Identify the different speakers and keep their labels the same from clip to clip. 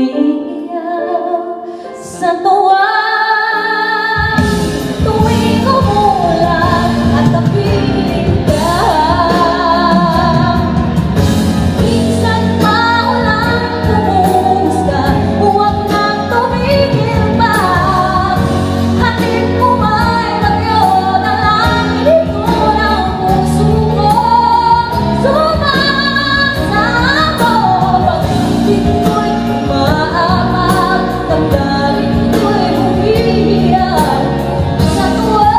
Speaker 1: umiiyak sa tuwa. Tuwing umulan at kapiling ka, minsan maulan tumuhos ka, huwag nang tumigil pa. Hatid mo may bagyo na lang, hindi ko ng puso ko sumasamo. Pag-ibig ko'y umaabag, damdamin ko'y umiiyak sa tuwa.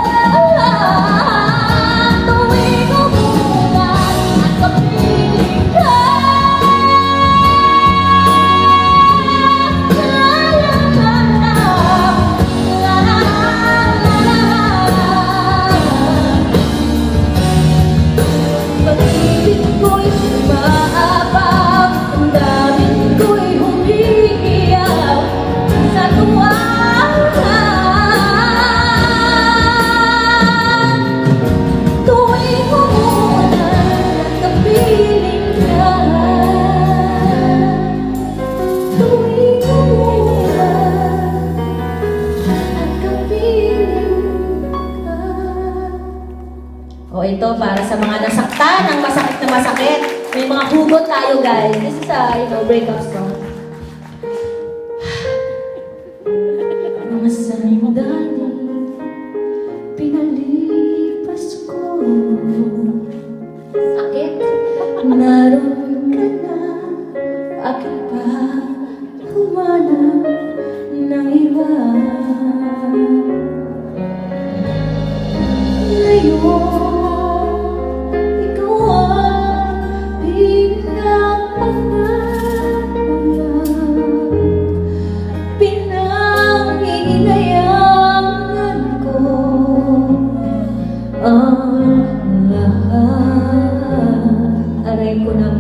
Speaker 1: Tuwing umulan at kapiling ka, la la la la, la la la la. Pag-ibig ko'y umaabag, damdamin ko'y umiiyak sa tuwa. Tuwing umulan at kapiling ka, tuwing umulan at kapiling ka. O ito, para sa mga nasaktan ng masakit na masakit. May mga hugot tayo, guys. This is a, breakup song. Mga sandali, pinalipas ko. Sakit. Naroon ka na, bakit pa humanap ng iba? Ngayon, ikaw ang pinanghihinayanghan ko ang lahat. Aray ko na